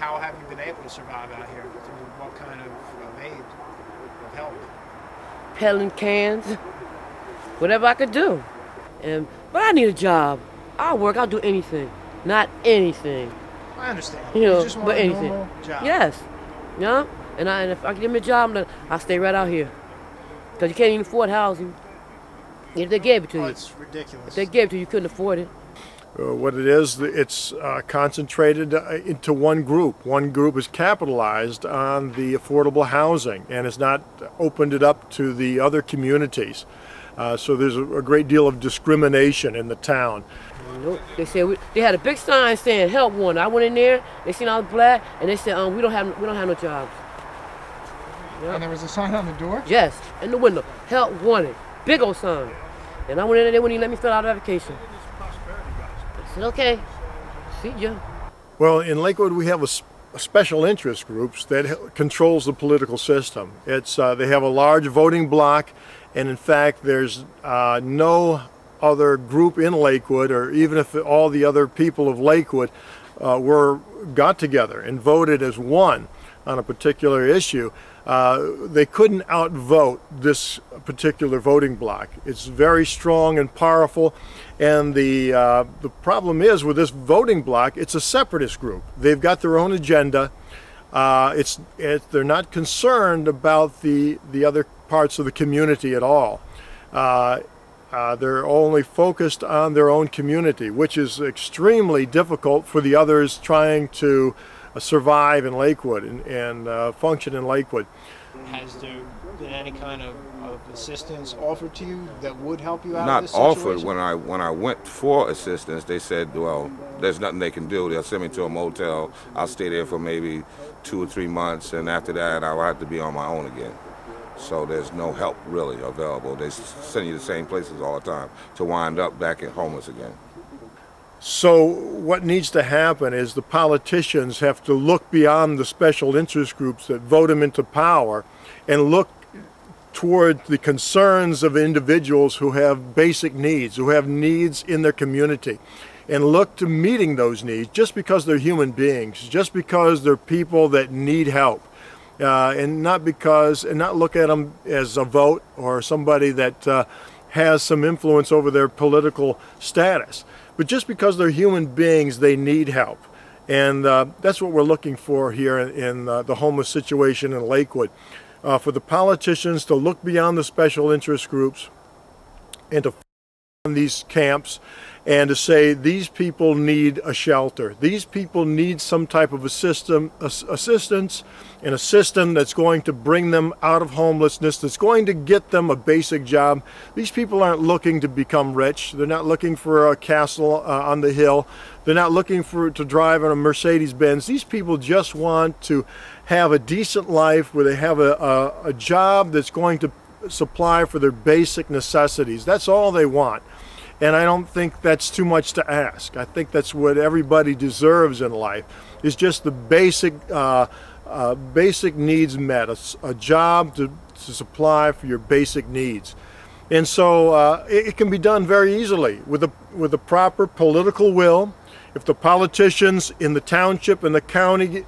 how have you been able to survive out here? Through what kind of aid, of help? Peddling cans, whatever I could do. But I need a job. I'll work. I'll do anything. Not anything, I understand. you You know, just but want a anything. normal job. Yes. Yeah. And if I give me a job, then I'll stay right out here. Cause you can't even afford housing. If they gave it to Oh, you, it's if they ridiculous. gave it to you, you couldn't afford it. What it is, it's concentrated into one group. One group is capitalized on the affordable housing and has not opened it up to the other communities. So there's a great deal of discrimination in the town. Nope. They said they had a big sign saying "Help Wanted." I went in there. They seen I was black, and they said, we don't have no jobs." And there was a sign on the door? Yes, in the window, "Help Wanted," big old sign. And I went in there. They wouldn't even let me fill out the application. I said, "Okay, see ya." Well, in Lakewood, we have a special interest groups that controls the political system. They have a large voting block, and in fact, there's no other group in Lakewood, or even if all the other people of Lakewood got together and voted as one on a particular issue, they couldn't outvote this particular voting block. It's very strong and powerful, and the problem is with this voting block, it's a separatist group. They've got their own agenda. They're not concerned about the other parts of the community at all. They're only focused on their own community, which is extremely difficult for the others trying to survive in Lakewood and function in Lakewood. Has there been any kind of assistance offered to you that would help you out of Not this offered. situation? When I went for assistance, they said, well, there's nothing they can do. They'll send me to a motel. I'll stay there for maybe 2 or 3 months, and after that, I'll have to be on my own again. So there's no help really available. They send you the same places all the time to wind up back at homeless again. So what needs to happen is the politicians have to look beyond the special interest groups that vote them into power and look toward the concerns of individuals who have basic needs, who have needs in their community, and look to meeting those needs just because they're human beings, just because they're people that need help. And not look at them as a vote or somebody that has some influence over their political status. But just because they're human beings, they need help. And that's what we're looking for here in the homeless situation in Lakewood. For the politicians to look beyond the special interest groups and to on these camps and to say these people need a shelter. These people need some type of assistance and a system that's going to bring them out of homelessness, that's going to get them a basic job. These people aren't looking to become rich. They're not looking for a castle on the hill. They're not looking to drive in a Mercedes-Benz. These people just want to have a decent life where they have a job that's going to supply for their basic necessities. That's all they want. And I don't think that's too much to ask. I think that's what everybody deserves in life, is just the basic needs met, a job to supply for your basic needs. And so it can be done very easily with the proper political will. If the politicians in the township and the county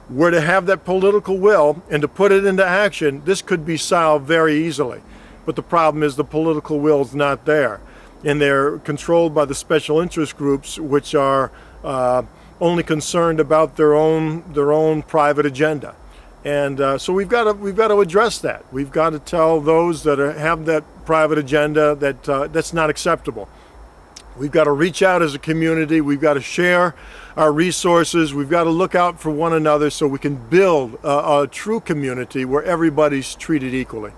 were to have that political will and to put it into action, this could be solved very easily. But the problem is the political will is not there. And they're controlled by the special interest groups, which are only concerned about their own private agenda. And so we've got to address that. We've got to tell those that have that private agenda that that's not acceptable. We've got to reach out as a community. We've got to share our resources. We've got to look out for one another so we can build a true community where everybody's treated equally.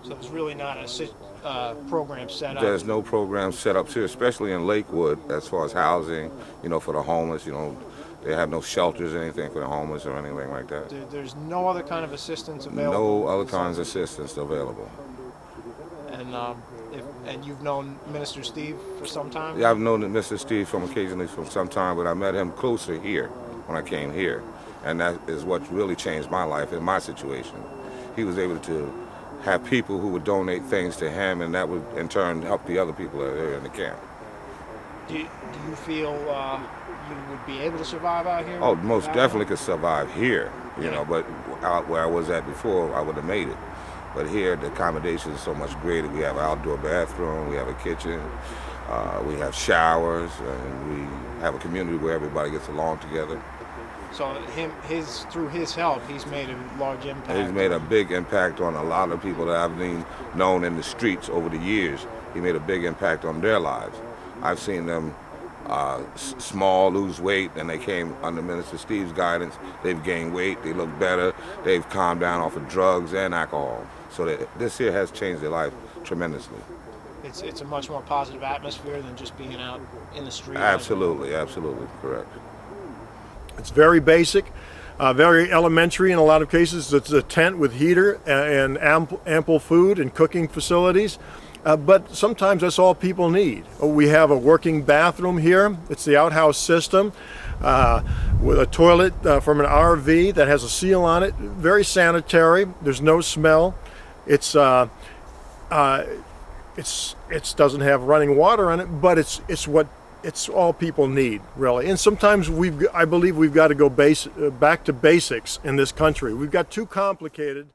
So there's really not a program set up. There's no program set up here, especially in Lakewood, as far as housing, for the homeless. They have no shelters or anything for the homeless or anything like that. There's no other kind of assistance available. No other kinds of assistance available. And you've known Minister Steve for some time? Yeah, I've known Mr. Steve occasionally from some time, but I met him closer here when I came here. And that is what really changed my life and my situation. He was able to have people who would donate things to him, and that would in turn help the other people that are in the camp. Do you feel you would be able to survive out here? Oh, most without definitely one? could survive here, you know, but out where I was at before, I would have made it. But here, the accommodation is so much greater. We have an outdoor bathroom, we have a kitchen, we have showers, and we have a community where everybody gets along together. So through his help, he's made a large impact. He's made a big impact on a lot of people that I've known in the streets over the years. He made a big impact on their lives. I've seen them small lose weight, and they came under Minister Steve's guidance. They've gained weight, they look better, they've calmed down off of drugs and alcohol. So this here has changed their life tremendously. It's a much more positive atmosphere than just being out in the street. Absolutely, absolutely, correct. It's very basic, very elementary in a lot of cases. It's a tent with heater and ample food and cooking facilities. But sometimes that's all people need. We have a working bathroom here. It's the outhouse system with a toilet from an RV that has a seal on it. Very sanitary. There's no smell. It doesn't have running water on it, but it's all people need, really. And sometimes I believe we've got to go back to basics in this country. We've got too complicated